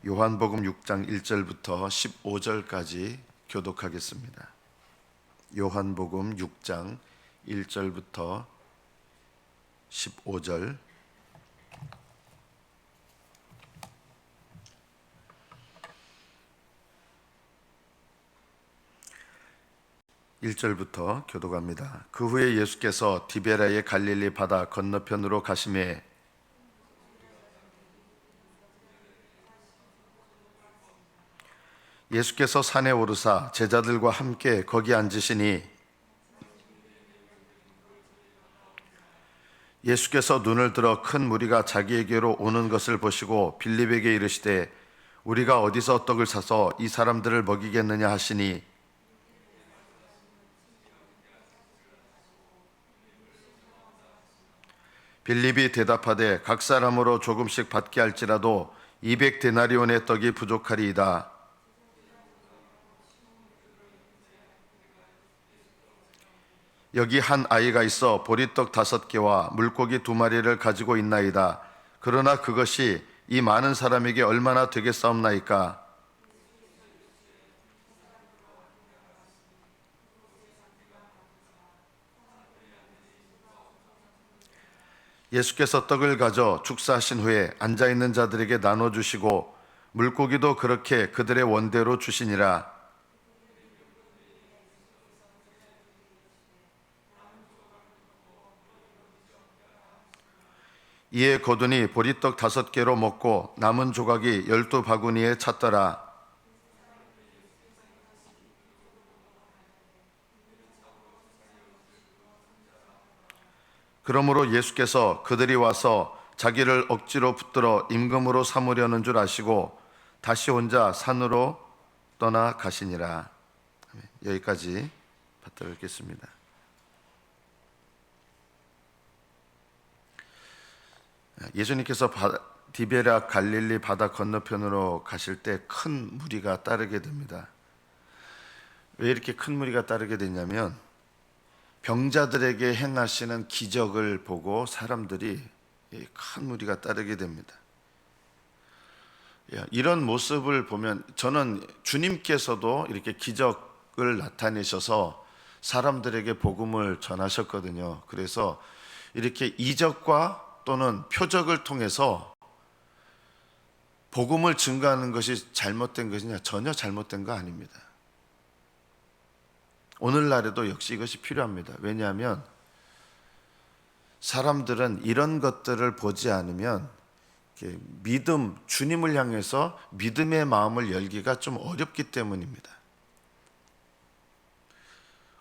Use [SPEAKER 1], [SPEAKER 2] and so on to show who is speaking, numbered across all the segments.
[SPEAKER 1] 요한복음 6장 1절부터 15절까지 교독하겠습니다. 요한복음 6장 1절부터 15절. (1절부터) 교독합니다. 그 후에 예수께서 디베라의 갈릴리 바다 건너편으로 가시매 예수께서 산에 오르사 제자들과 함께 거기 앉으시니 예수께서 눈을 들어 큰 무리가 자기에게로 오는 것을 보시고 빌립에게 이르시되 우리가 어디서 떡을 사서 이 사람들을 먹이겠느냐 하시니 빌립이 대답하되 각 사람으로 조금씩 받게 할지라도 200데나리온의 떡이 부족하리이다. 여기 한 아이가 있어 보리떡 5개와 물고기 2마리를 가지고 있나이다. 그러나 그것이 이 많은 사람에게 얼마나 되겠사옵나이까? 예수께서 떡을 가져 축사하신 후에 앉아있는 자들에게 나눠주시고 물고기도 그렇게 그들의 원대로 주시니라. 이에 거두니 보리떡 5개로 먹고 남은 조각이 12바구니에 찼더라. 그러므로 예수께서 그들이 와서 자기를 억지로 붙들어 임금으로 삼으려는 줄 아시고 다시 혼자 산으로 떠나 가시니라. 여기까지 받들어 읽겠습니다. 예수님께서 디베라 갈릴리 바다 건너편으로 가실 때 큰 무리가 따르게 됩니다. 왜 이렇게 큰 무리가 따르게 됐냐면 병자들에게 행하시는 기적을 보고 사람들이 큰 무리가 따르게 됩니다. 이런 모습을 보면 저는 주님께서도 이렇게 기적을 나타내셔서 사람들에게 복음을 전하셨거든요. 그래서 이렇게 이적과 또는 표적을 통해서 복음을 증거하는 것이 잘못된 것이냐? 전혀 잘못된 거 아닙니다. 오늘날에도 역시 이것이 필요합니다. 왜냐하면 사람들은 이런 것들을 보지 않으면 믿음, 주님을 향해서 믿음의 마음을 열기가 좀 어렵기 때문입니다.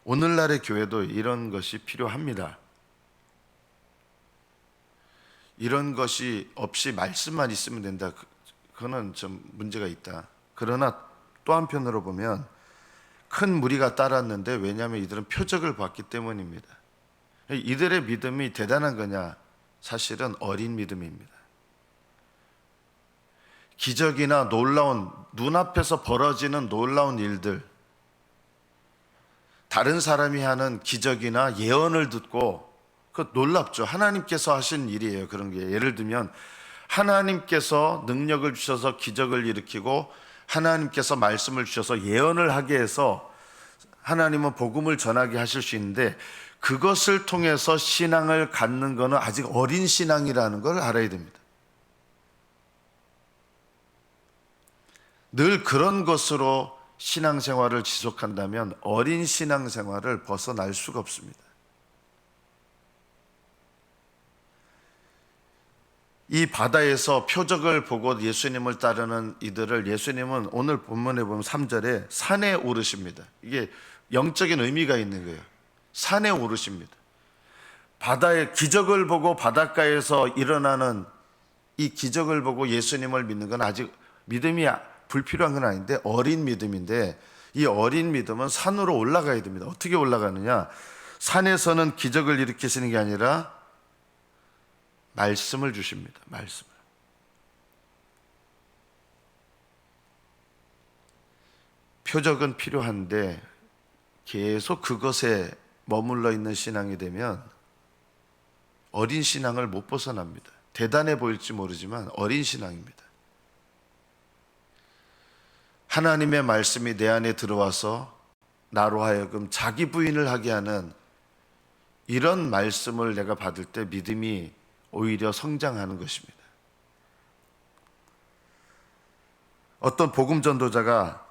[SPEAKER 1] 오늘날의 교회도 이런 것이 필요합니다. 이런 것이 없이 말씀만 있으면 된다. 그거는 좀 문제가 있다. 그러나 또 한편으로 보면 큰 무리가 따랐는데 왜냐하면 이들은 표적을 봤기 때문입니다. 이들의 믿음이 대단한 거냐? 사실은 어린 믿음입니다. 기적이나 놀라운 눈앞에서 벌어지는 놀라운 일들, 다른 사람이 하는 기적이나 예언을 듣고 그 놀랍죠. 하나님께서 하신 일이에요. 그런 게 예를 들면 하나님께서 능력을 주셔서 기적을 일으키고 하나님께서 말씀을 주셔서 예언을 하게 해서 하나님은 복음을 전하게 하실 수 있는데 그것을 통해서 신앙을 갖는 것은 아직 어린 신앙이라는 걸 알아야 됩니다. 늘 그런 것으로 신앙생활을 지속한다면 어린 신앙생활을 벗어날 수가 없습니다. 이 바다에서 표적을 보고 예수님을 따르는 이들을 예수님은 오늘 본문에 보면 3절에 산에 오르십니다. 이게 영적인 의미가 있는 거예요. 산에 오르십니다. 바다의 기적을 보고 바닷가에서 일어나는 이 기적을 보고 예수님을 믿는 건 아직 믿음이 불필요한 건 아닌데 어린 믿음인데 이 어린 믿음은 산으로 올라가야 됩니다. 어떻게 올라가느냐? 산에서는 기적을 일으키시는 게 아니라 말씀을 주십니다. 말씀을. 표적은 필요한데 계속 그것에 머물러 있는 신앙이 되면 어린 신앙을 못 벗어납니다. 대단해 보일지 모르지만 어린 신앙입니다. 하나님의 말씀이 내 안에 들어와서 나로 하여금 자기 부인을 하게 하는 이런 말씀을 내가 받을 때 믿음이 오히려 성장하는 것입니다. 어떤 복음 전도자가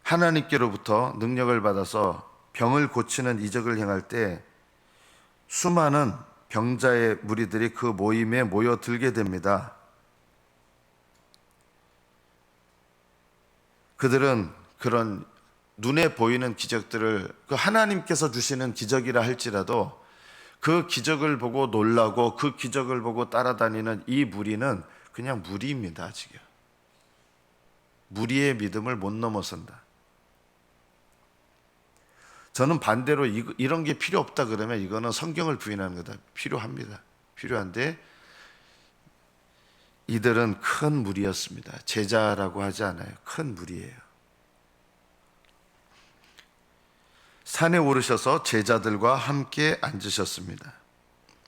[SPEAKER 1] 하나님께로부터 능력을 받아서 병을 고치는 이적을 행할 때 수많은 병자의 무리들이 그 모임에 모여들게 됩니다. 그들은 그런 눈에 보이는 기적들을 그 하나님께서 주시는 기적이라 할지라도 그 기적을 보고 놀라고 그 기적을 보고 따라다니는 이 무리는 그냥 무리입니다. 아직요. 무리의 믿음을 못 넘어선다. 저는 반대로 이런 게 필요 없다 그러면 이거는 성경을 부인하는 거다. 필요합니다. 필요한데 이들은 큰 무리였습니다. 제자라고 하지 않아요. 큰 무리예요. 산에 오르셔서 제자들과 함께 앉으셨습니다.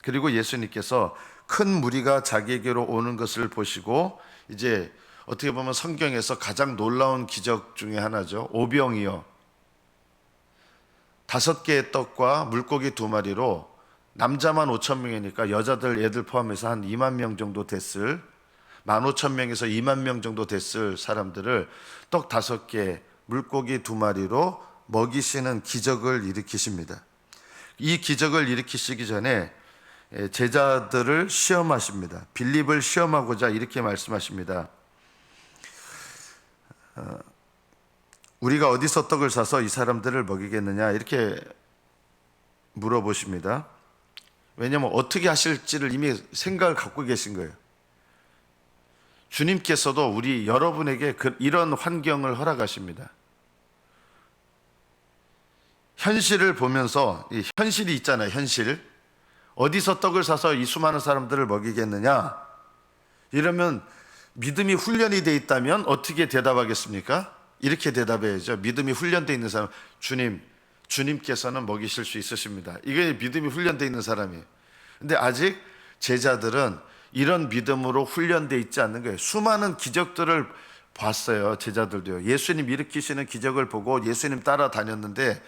[SPEAKER 1] 그리고 예수님께서 큰 무리가 자기에게로 오는 것을 보시고 이제 어떻게 보면 성경에서 가장 놀라운 기적 중에 하나죠. 오병이어 5개의 떡과 물고기 2마리로 남자만 5,000명이니까 여자들 애들 포함해서 한 2만 명 정도 됐을 15,000명에서 2만 명 정도 됐을 사람들을 떡 5개 물고기 2마리로 먹이시는 기적을 일으키십니다. 이 기적을 일으키시기 전에 제자들을 시험하십니다. 빌립을 시험하고자 이렇게 말씀하십니다. 우리가 어디서 떡을 사서 이 사람들을 먹이겠느냐 이렇게 물어보십니다. 왜냐하면 어떻게 하실지를 이미 생각을 갖고 계신 거예요. 주님께서도 여러분에게 이런 환경을 허락하십니다. 현실을 보면서 이 현실이 있잖아요. 현실. 어디서 떡을 사서 이 수많은 사람들을 먹이겠느냐? 이러면 믿음이 훈련이 돼 있다면 어떻게 대답하겠습니까? 이렇게 대답해야죠. 믿음이 훈련되어 있는 사람, 주님께서는 먹이실 수 있으십니다. 이게 믿음이 훈련되어 있는 사람이에요. 근데 아직 제자들은 이런 믿음으로 훈련되어 있지 않는 거예요. 수많은 기적들을 봤어요. 제자들도요. 예수님 일으키시는 기적을 보고 예수님 따라다녔는데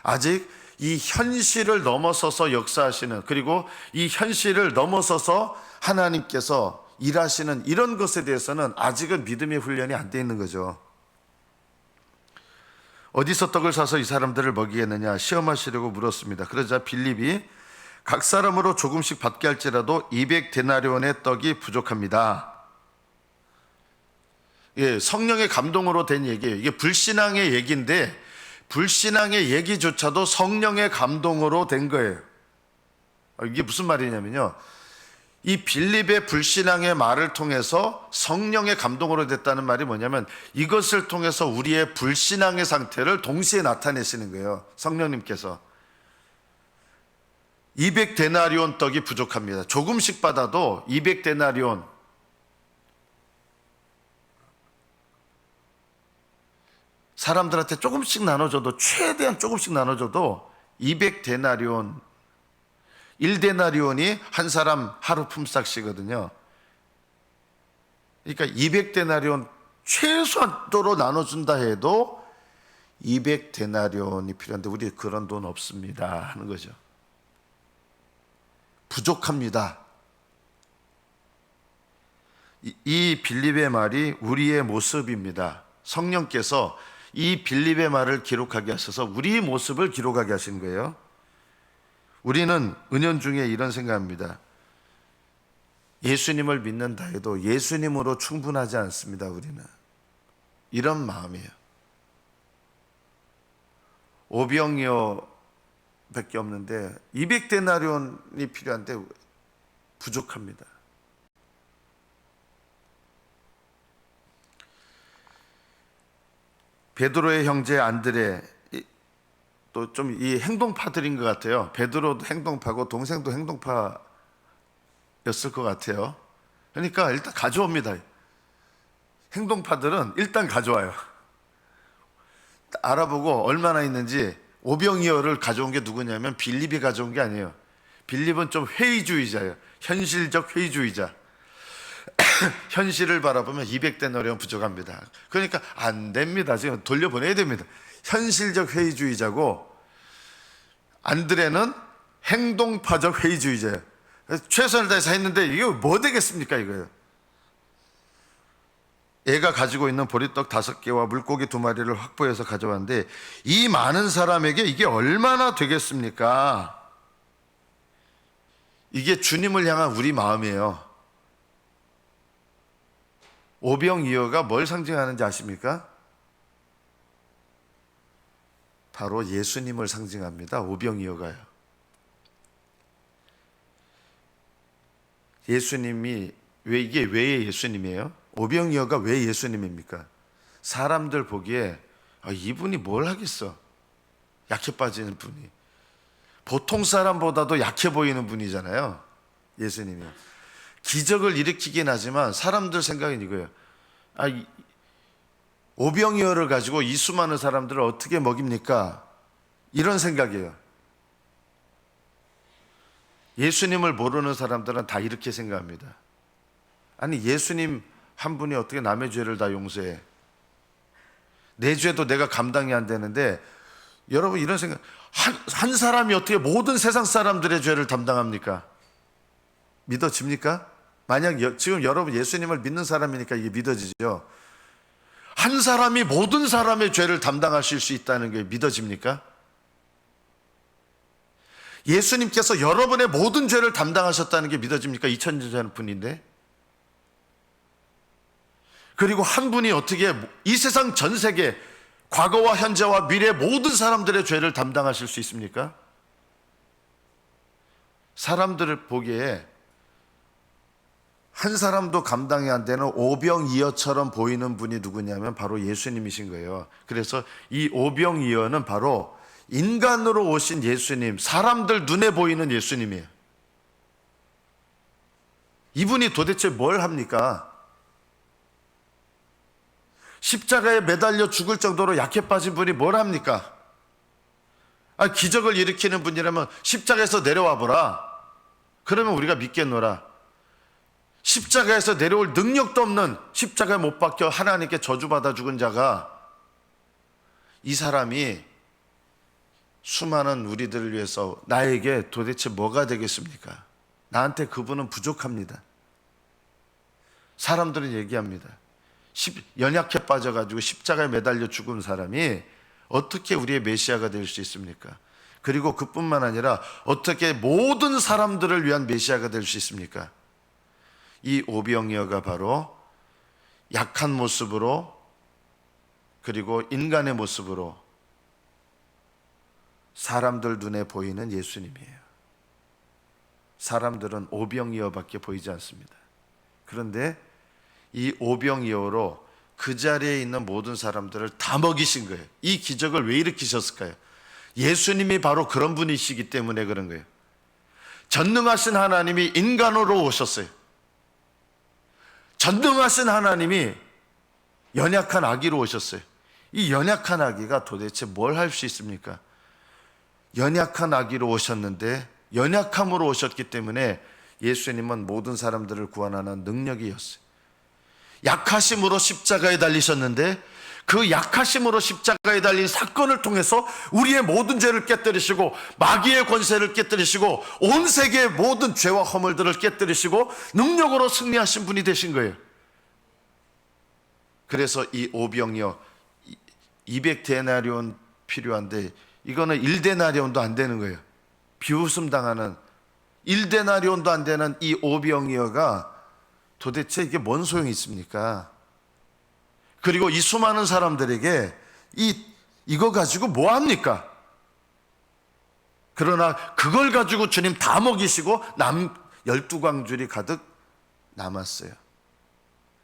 [SPEAKER 1] 아직 이 현실을 넘어서서 역사하시는, 그리고 이 현실을 넘어서서 하나님께서 일하시는 이런 것에 대해서는 아직은 믿음의 훈련이 안 돼 있는 거죠. 어디서 떡을 사서 이 사람들을 먹이겠느냐 시험하시려고 물었습니다. 그러자 빌립이 각 사람으로 조금씩 받게 할지라도 200데나리온의 떡이 부족합니다. 예, 성령의 감동으로 된 얘기예요. 이게 불신앙의 얘기인데 불신앙의 얘기조차도 성령의 감동으로 된 거예요. 이게 무슨 말이냐면요, 이 빌립의 불신앙의 말을 통해서 성령의 감동으로 됐다는 말이 뭐냐면 이것을 통해서 우리의 불신앙의 상태를 동시에 나타내시는 거예요. 성령님께서 200데나리온 떡이 부족합니다. 조금씩 받아도 200데나리온, 사람들한테 조금씩 나눠줘도, 최대한 조금씩 나눠줘도 200데나리온, 1데나리온이 한 사람 하루 품삯이거든요. 그러니까 200데나리온 최소한도로 나눠준다 해도 200데나리온이 필요한데 우리 그런 돈 없습니다 하는 거죠. 부족합니다. 이 빌립의 말이 우리의 모습입니다. 성령께서 이 빌립의 말을 기록하게 하셔서 우리 모습을 기록하게 하신 거예요. 우리는 은연중에 이런 생각합니다. 예수님을 믿는다 해도 예수님으로 충분하지 않습니다. 우리는 이런 마음이에요. 오병이어 밖에 없는데 200데나리온이 필요한데 부족합니다. 베드로의 형제 안드레, 또 좀 이 행동파들인 것 같아요. 베드로도 행동파고 동생도 행동파였을 것 같아요. 그러니까 일단 가져옵니다. 행동파들은 일단 가져와요. 알아보고 얼마나 있는지. 오병이어를 가져온 게 누구냐면 빌립이 가져온 게 아니에요. 빌립은 좀 회의주의자예요. 현실적 회의주의자. 현실을 바라보면 200데나리온 부족합니다. 그러니까 안 됩니다. 지금 돌려보내야 됩니다. 현실적 회의주의자고 안드레는 행동파적 회의주의자예요. 최선을 다해서 했는데 이게 뭐 되겠습니까 이거예요. 애가 가지고 있는 보리떡 5개와 물고기 2마리를 확보해서 가져왔는데 이 많은 사람에게 이게 얼마나 되겠습니까? 이게 주님을 향한 우리 마음이에요. 오병이어가 뭘 상징하는지 아십니까? 바로 예수님을 상징합니다. 오병이어가요. 예수님이 왜 예수님이에요? 오병이어가 왜 예수님입니까? 사람들 보기에 이분이 뭘 하겠어? 약해 빠지는 분이. 보통 사람보다도 약해 보이는 분이잖아요. 예수님이. 기적을 일으키긴 하지만 사람들 생각은 이거예요. 오병이어를 가지고 이 수많은 사람들을 어떻게 먹입니까? 이런 생각이에요. 예수님을 모르는 사람들은 다 이렇게 생각합니다. 아니 예수님 한 분이 어떻게 남의 죄를 다 용서해? 내 죄도 내가 감당이 안 되는데, 여러분 이런 생각, 한 사람이 어떻게 모든 세상 사람들의 죄를 담당합니까? 믿어집니까? 만약 지금 여러분 예수님을 믿는 사람이니까 이게 믿어지죠. 한 사람이 모든 사람의 죄를 담당하실 수 있다는 게 믿어집니까? 예수님께서 여러분의 모든 죄를 담당하셨다는 게 믿어집니까? 2000년 전 분인데. 그리고 한 분이 어떻게 이 세상 전 세계 과거와 현재와 미래 모든 사람들의 죄를 담당하실 수 있습니까? 사람들을 보기에 한 사람도 감당이 안 되는 오병이어처럼 보이는 분이 누구냐면 바로 예수님이신 거예요. 그래서 이 오병이어는 바로 인간으로 오신 예수님, 사람들 눈에 보이는 예수님이에요. 이분이 도대체 뭘 합니까? 십자가에 매달려 죽을 정도로 약해 빠진 분이 뭘 합니까? 기적을 일으키는 분이라면 십자가에서 내려와 보라. 그러면 우리가 믿겠노라. 십자가에서 내려올 능력도 없는, 십자가에 못 박혀 하나님께 저주받아 죽은 자가, 이 사람이 수많은 우리들을 위해서 나에게 도대체 뭐가 되겠습니까? 나한테 그분은 부족합니다. 사람들은 얘기합니다. 연약해 빠져가지고 십자가에 매달려 죽은 사람이 어떻게 우리의 메시아가 될 수 있습니까? 그리고 그뿐만 아니라 어떻게 모든 사람들을 위한 메시아가 될 수 있습니까? 이 오병이어가 바로 약한 모습으로, 그리고 인간의 모습으로 사람들 눈에 보이는 예수님이에요. 사람들은 오병이어밖에 보이지 않습니다. 그런데 이 오병이어로 그 자리에 있는 모든 사람들을 다 먹이신 거예요. 이 기적을 왜 일으키셨을까요? 예수님이 바로 그런 분이시기 때문에 그런 거예요. 전능하신 하나님이 인간으로 오셨어요. 전능하신 하나님이 연약한 아기로 오셨어요. 이 연약한 아기가 도대체 뭘 할 수 있습니까? 연약한 아기로 오셨는데, 연약함으로 오셨기 때문에 예수님은 모든 사람들을 구원하는 능력이었어요. 약하심으로 십자가에 달리셨는데, 그 약하심으로 십자가에 달린 사건을 통해서 우리의 모든 죄를 깨뜨리시고 마귀의 권세를 깨뜨리시고 온 세계의 모든 죄와 허물들을 깨뜨리시고 능력으로 승리하신 분이 되신 거예요. 그래서 이 오병이어 200데나리온 필요한데 이거는 1데나리온도 안 되는 거예요. 비웃음 당하는 1데나리온도 안 되는 이 오병이어가 도대체 이게 뭔 소용이 있습니까? 그리고 이 수많은 사람들에게 이거 가지고 뭐 합니까? 그러나 그걸 가지고 주님 다 먹이시고 12광줄이 가득 남았어요.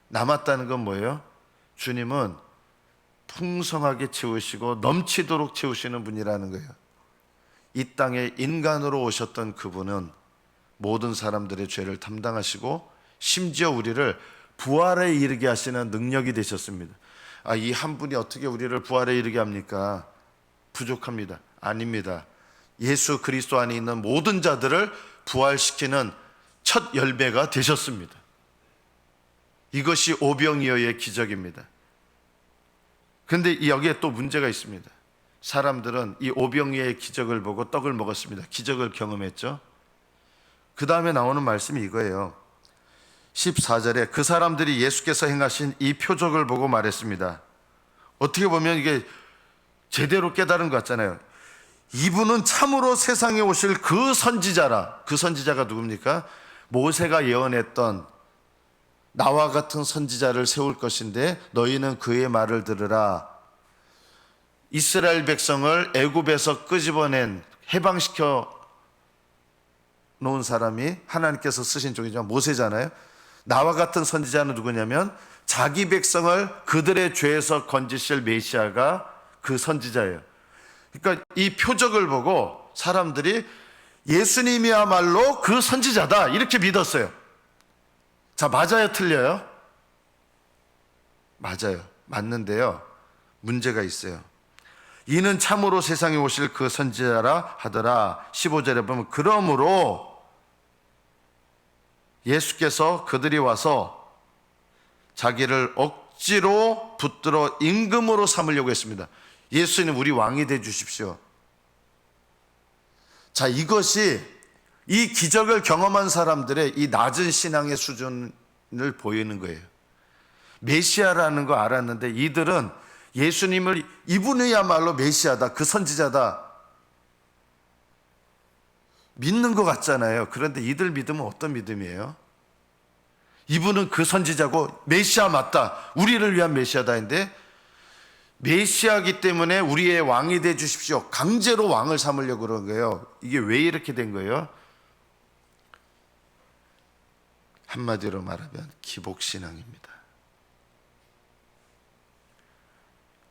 [SPEAKER 1] 남았다는 건 뭐예요? 주님은 풍성하게 채우시고 넘치도록 채우시는 분이라는 거예요. 이 땅에 인간으로 오셨던 그분은 모든 사람들의 죄를 담당하시고 심지어 우리를 부활에 이르게 하시는 능력이 되셨습니다. 이 한 분이 어떻게 우리를 부활에 이르게 합니까? 부족합니다. 아닙니다. 예수 그리스도 안에 있는 모든 자들을 부활시키는 첫 열매가 되셨습니다. 이것이 오병이어의 기적입니다. 그런데 여기에 또 문제가 있습니다. 사람들은 이 오병이어의 기적을 보고 떡을 먹었습니다. 기적을 경험했죠. 그 다음에 나오는 말씀이 이거예요. 14절에 그 사람들이 예수께서 행하신 이 표적을 보고 말했습니다. 어떻게 보면 이게 제대로 깨달은 것 같잖아요. 이분은 참으로 세상에 오실 그 선지자라. 그 선지자가 누굽니까? 모세가 예언했던 나와 같은 선지자를 세울 것인데 너희는 그의 말을 들으라. 이스라엘 백성을 애굽에서 끄집어낸 해방시켜 놓은 사람이 하나님께서 쓰신 종이죠. 모세잖아요. 나와 같은 선지자는 누구냐면 자기 백성을 그들의 죄에서 건지실 메시아가 그 선지자예요. 그러니까 이 표적을 보고 사람들이 예수님이야말로 그 선지자다 이렇게 믿었어요. 자, 맞아요, 틀려요? 맞아요. 맞는데요. 문제가 있어요. 이는 참으로 세상에 오실 그 선지자라 하더라. 15절에 보면 그러므로 예수께서 그들이 와서 자기를 억지로 붙들어 임금으로 삼으려고 했습니다. 예수님 우리 왕이 돼 주십시오. 자, 이것이 이 기적을 경험한 사람들의 이 낮은 신앙의 수준을 보이는 거예요. 메시아라는 거 알았는데 이들은 예수님을 이분이야말로 메시아다, 그 선지자다 믿는 것 같잖아요. 그런데 이들 믿음은 어떤 믿음이에요? 이분은 그 선지자고 메시아 맞다, 우리를 위한 메시아다인데 메시아이기 때문에 우리의 왕이 돼 주십시오. 강제로 왕을 삼으려고 그런 거예요. 이게 왜 이렇게 된 거예요? 한마디로 말하면 기복신앙입니다.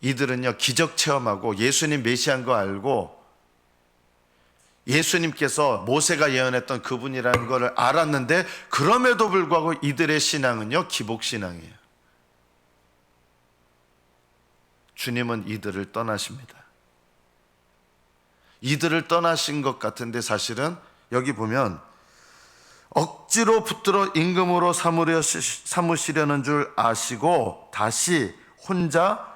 [SPEAKER 1] 이들은요 기적 체험하고 예수님 메시아인 거 알고 예수님께서 모세가 예언했던 그분이라는 것을 알았는데 그럼에도 불구하고 이들의 신앙은요 기복신앙이에요. 주님은 이들을 떠나십니다. 이들을 떠나신 것 같은데 사실은 여기 보면 억지로 붙들어 임금으로 삼으시려는 줄 아시고 다시 혼자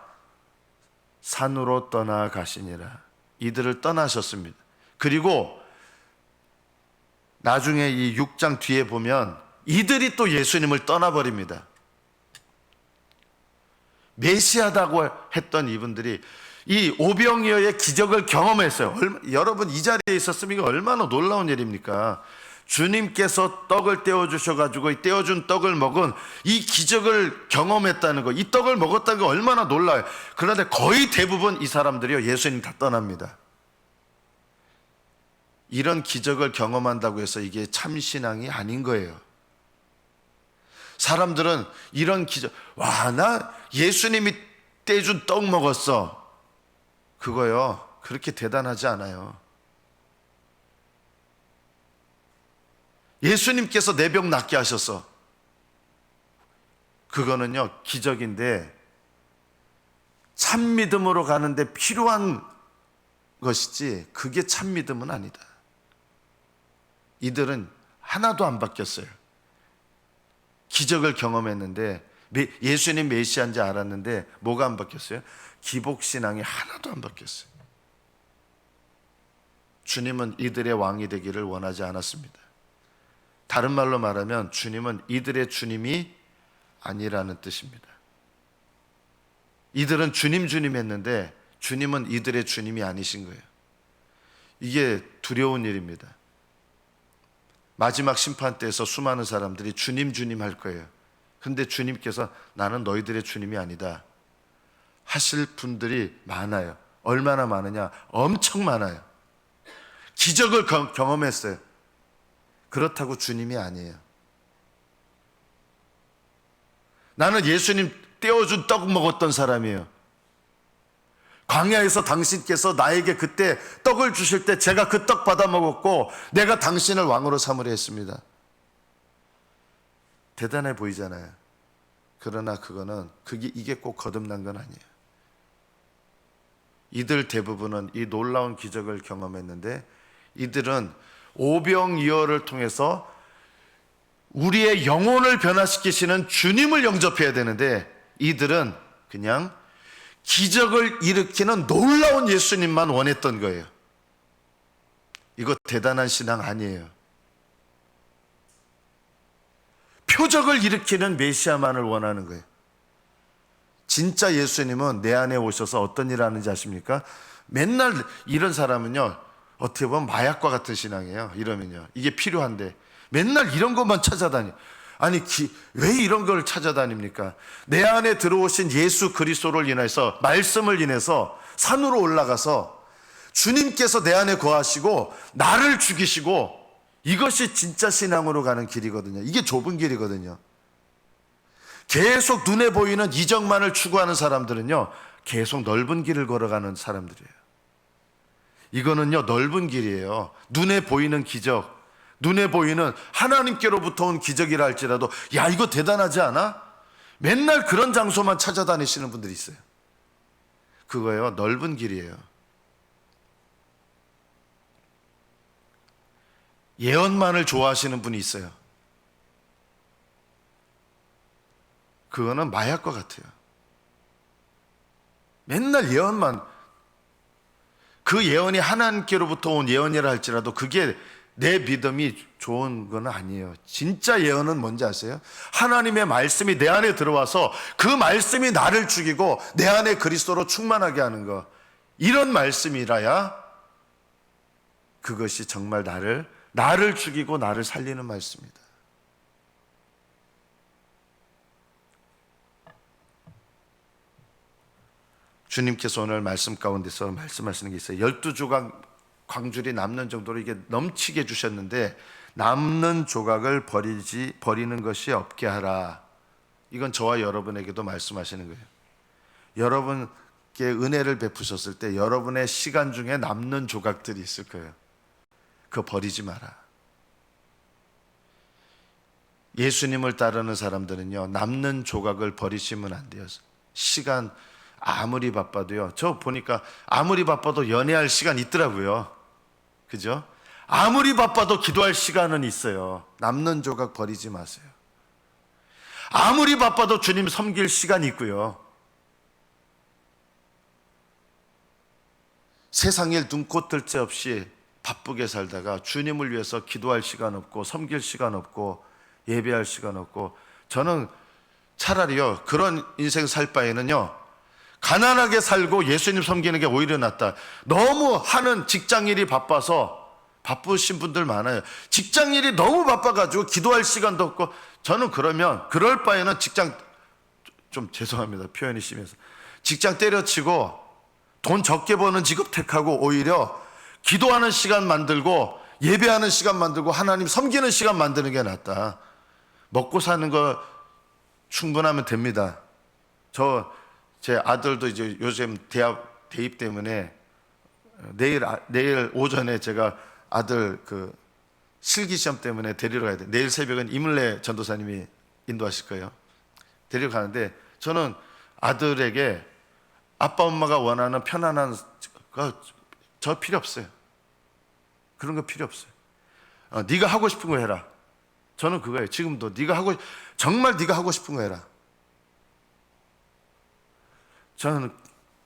[SPEAKER 1] 산으로 떠나가시니라. 이들을 떠나셨습니다. 그리고 나중에 이 6장 뒤에 보면 이들이 또 예수님을 떠나버립니다. 메시아다고 했던 이분들이 이 오병이어의 기적을 경험했어요. 여러분 이 자리에 있었으면 이거 얼마나 놀라운 일입니까? 주님께서 떡을 떼어주셔가지고 이 떼어준 떡을 먹은 이 기적을 경험했다는 거, 이 떡을 먹었다는 거 얼마나 놀라요. 그런데 거의 대부분 이 사람들이요 예수님 다 떠납니다. 이런 기적을 경험한다고 해서 이게 참신앙이 아닌 거예요. 사람들은 이런 기적, 와, 나 예수님이 떼준 떡 먹었어. 그거요 그렇게 대단하지 않아요. 예수님께서 내 병 낫게 하셨어. 그거는요 기적인데 참 믿음으로 가는데 필요한 것이지 그게 참 믿음은 아니다. 이들은 하나도 안 바뀌었어요. 기적을 경험했는데 예수님 메시아인지 알았는데 뭐가 안 바뀌었어요? 기복신앙이 하나도 안 바뀌었어요. 주님은 이들의 왕이 되기를 원하지 않았습니다. 다른 말로 말하면 주님은 이들의 주님이 아니라는 뜻입니다. 이들은 주님 했는데 주님은 이들의 주님이 아니신 거예요. 이게 두려운 일입니다. 마지막 심판 때에서 수많은 사람들이 주님 할 거예요. 그런데 주님께서 나는 너희들의 주님이 아니다 하실 분들이 많아요. 얼마나 많으냐? 엄청 많아요. 기적을 경험했어요. 그렇다고 주님이 아니에요. 나는 예수님 떼어준 떡 먹었던 사람이에요. 광야에서 당신께서 나에게 그때 떡을 주실 때 제가 그 떡 받아 먹었고 내가 당신을 왕으로 삼으려 했습니다. 대단해 보이잖아요. 그러나 이게 꼭 거듭난 건 아니에요. 이들 대부분은 이 놀라운 기적을 경험했는데 이들은 오병이어를 통해서 우리의 영혼을 변화시키시는 주님을 영접해야 되는데 이들은 그냥 기적을 일으키는 놀라운 예수님만 원했던 거예요. 이거 대단한 신앙 아니에요. 표적을 일으키는 메시아만을 원하는 거예요. 진짜 예수님은 내 안에 오셔서 어떤 일을 하는지 아십니까? 맨날 이런 사람은요, 어떻게 보면 마약과 같은 신앙이에요. 이러면요, 이게 필요한데 맨날 이런 것만 찾아다니. 아니 왜 이런 걸 찾아다닙니까? 내 안에 들어오신 예수 그리스도를 인해서, 말씀을 인해서 산으로 올라가서 주님께서 내 안에 거하시고 나를 죽이시고, 이것이 진짜 신앙으로 가는 길이거든요. 이게 좁은 길이거든요. 계속 눈에 보이는 이적만을 추구하는 사람들은요, 계속 넓은 길을 걸어가는 사람들이에요. 이거는요, 넓은 길이에요. 눈에 보이는 기적, 눈에 보이는 하나님께로부터 온 기적이라 할지라도 야, 이거 대단하지 않아? 맨날 그런 장소만 찾아다니시는 분들이 있어요. 그거예요, 넓은 길이에요. 예언만을 좋아하시는 분이 있어요. 그거는 마약과 같아요. 맨날 예언만, 그 예언이 하나님께로부터 온 예언이라 할지라도 그게 내 믿음이 좋은 건 아니에요. 진짜 예언은 뭔지 아세요? 하나님의 말씀이 내 안에 들어와서 그 말씀이 나를 죽이고 내 안에 그리스도로 충만하게 하는 거, 이런 말씀이라야 그것이 정말 나를 죽이고 나를 살리는 말씀입니다. 주님께서 오늘 말씀 가운데서 말씀하시는 게 있어요. 12조각 광줄이 남는 정도로 이게 넘치게 주셨는데 남는 조각을 버리는 것이 없게 하라. 이건 저와 여러분에게도 말씀하시는 거예요. 여러분께 은혜를 베푸셨을 때 여러분의 시간 중에 남는 조각들이 있을 거예요. 그거 버리지 마라. 예수님을 따르는 사람들은요, 남는 조각을 버리시면 안 돼요. 시간 아무리 바빠도요, 저 보니까 아무리 바빠도 연애할 시간 있더라고요. 그죠? 아무리 바빠도 기도할 시간은 있어요. 남는 조각 버리지 마세요. 아무리 바빠도 주님 섬길 시간이 있고요. 세상 일 눈꽃 뜰 새 없이 바쁘게 살다가 주님을 위해서 기도할 시간 없고 섬길 시간 없고 예배할 시간 없고, 저는 차라리요, 그런 인생 살 바에는요, 가난하게 살고 예수님 섬기는 게 오히려 낫다. 너무 하는 직장일이 바빠서, 바쁘신 분들 많아요. 직장일이 너무 바빠가지고 기도할 시간도 없고, 저는 그럴 바에는 직장, 좀 죄송합니다, 표현이 심해서, 직장 때려치고 돈 적게 버는 직업 택하고 오히려 기도하는 시간 만들고 예배하는 시간 만들고 하나님 섬기는 시간 만드는 게 낫다. 먹고 사는 거 충분하면 됩니다. 제 아들도 이제 요즘 대학 대입 때문에 내일 오전에 제가 아들 그 실기 시험 때문에 데리러 가야 돼. 내일 새벽은 이물래 전도사님이 인도하실 거예요. 데리러 가는데 저는 아들에게 아빠 엄마가 원하는 편안한 거 저 필요 없어요. 그런 거 필요 없어요. 네가 하고 싶은 거 해라. 저는 그거예요. 지금도 정말 네가 하고 싶은 거 해라. 저는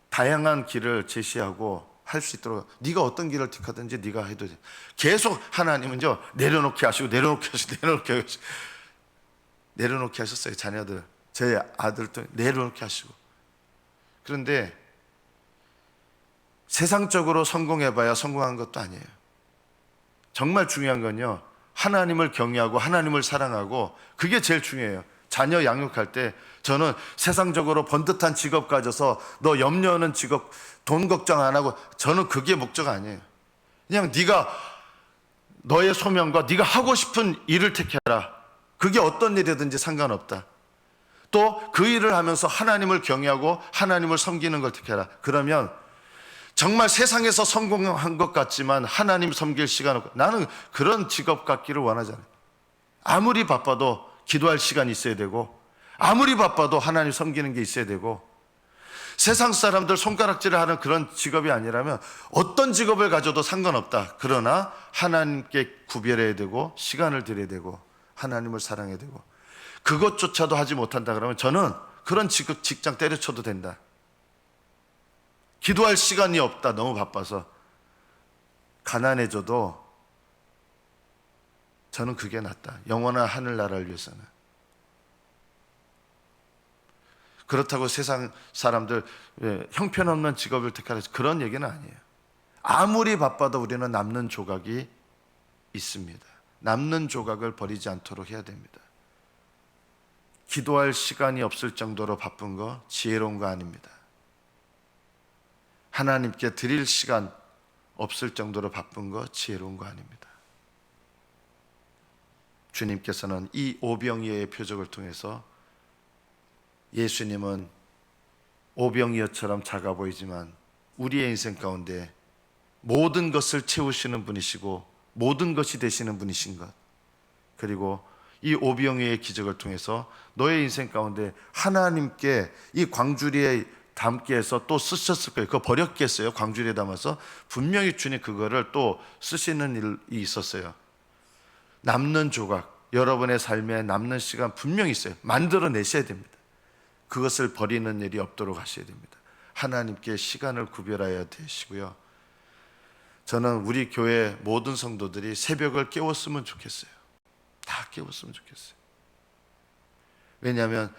[SPEAKER 1] 다양한 길을 제시하고 할 수 있도록, 네가 어떤 길을 택하든지 네가 해도 돼. 계속 하나님은요, 내려놓게 하시고 내려놓게 하셨어요. 자녀들, 제 아들도 내려놓게 하시고. 그런데 세상적으로 성공해봐야 성공한 것도 아니에요. 정말 중요한 건요, 하나님을 경외하고 하나님을 사랑하고, 그게 제일 중요해요. 자녀 양육할 때 저는 세상적으로 번듯한 직업 가져서 너 염려하는 직업, 돈 걱정 안 하고, 저는 그게 목적 아니에요. 그냥 네가 너의 소명과 네가 하고 싶은 일을 택해라. 그게 어떤 일이든지 상관없다. 또 그 일을 하면서 하나님을 경외하고 하나님을 섬기는 걸 택해라. 그러면 정말 세상에서 성공한 것 같지만 하나님 섬길 시간 없고, 나는 그런 직업 갖기를 원하지 않아요. 아무리 바빠도 기도할 시간이 있어야 되고, 아무리 바빠도 하나님 섬기는 게 있어야 되고, 세상 사람들 손가락질을 하는 그런 직업이 아니라면 어떤 직업을 가져도 상관없다. 그러나 하나님께 구별해야 되고 시간을 드려야 되고 하나님을 사랑해야 되고, 그것조차도 하지 못한다 그러면 저는 그런 직장 때려쳐도 된다. 기도할 시간이 없다. 너무 바빠서. 가난해져도 저는 그게 낫다. 영원한 하늘나라를 위해서는. 그렇다고 세상 사람들 형편없는 직업을 택하라, 그런 얘기는 아니에요. 아무리 바빠도 우리는 남는 조각이 있습니다. 남는 조각을 버리지 않도록 해야 됩니다. 기도할 시간이 없을 정도로 바쁜 거 지혜로운 거 아닙니다. 하나님께 드릴 시간 없을 정도로 바쁜 거 지혜로운 거 아닙니다. 주님께서는 이 오병이어의 표적을 통해서 예수님은 오병이어처럼 작아 보이지만 우리의 인생 가운데 모든 것을 채우시는 분이시고 모든 것이 되시는 분이신 것, 그리고 이 오병이어의 기적을 통해서 너의 인생 가운데 하나님께 이 광주리에 담게 해서 또 쓰셨을 거예요. 그거 버렸겠어요? 광주리에 담아서 분명히 주님 그거를 또 쓰시는 일이 있었어요. 남는 조각, 여러분의 삶에 남는 시간 분명히 있어요. 만들어내셔야 됩니다. 그것을 버리는 일이 없도록 하셔야 됩니다. 하나님께 시간을 구별해야 되시고요. 저는 우리 교회 모든 성도들이 새벽을 깨웠으면 좋겠어요. 다 깨웠으면 좋겠어요. 왜냐하면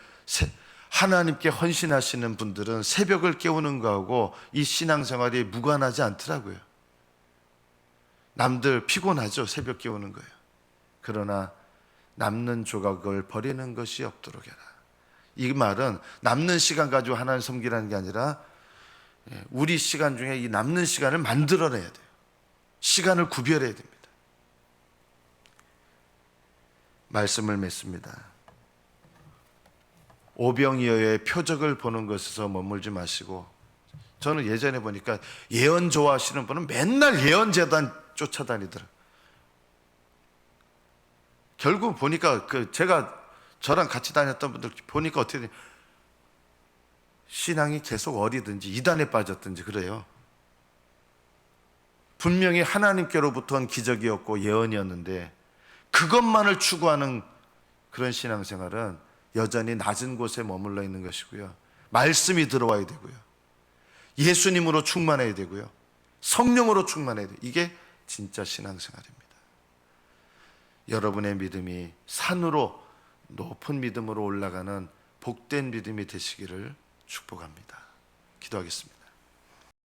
[SPEAKER 1] 하나님께 헌신하시는 분들은 새벽을 깨우는 거하고 이 신앙생활이 무관하지 않더라고요. 남들 피곤하죠, 새벽 깨우는 거예요. 그러나 남는 조각을 버리는 것이 없도록 해라. 이 말은 남는 시간 가지고 하나님 섬기라는 게 아니라 우리 시간 중에 이 남는 시간을 만들어내야 돼요. 시간을 구별해야 됩니다. 말씀을 맺습니다. 오병이어의 표적을 보는 것에서 머물지 마시고, 저는 예전에 보니까 예언 좋아하시는 분은 맨날 예언재단 쫓아다니더라고요. 결국 보니까 제가 저랑 같이 다녔던 분들 보니까 어떻게 돼요? 신앙이 계속 어리든지 이단에 빠졌든지 그래요. 분명히 하나님께로부터 온 기적이었고 예언이었는데 그것만을 추구하는 그런 신앙생활은 여전히 낮은 곳에 머물러 있는 것이고요. 말씀이 들어와야 되고요. 예수님으로 충만해야 되고요. 성령으로 충만해야 돼요. 이게 진짜 신앙생활입니다. 여러분의 믿음이 산으로 높은 믿음으로 올라가는 복된 믿음이 되시기를 축복합니다. 기도하겠습니다.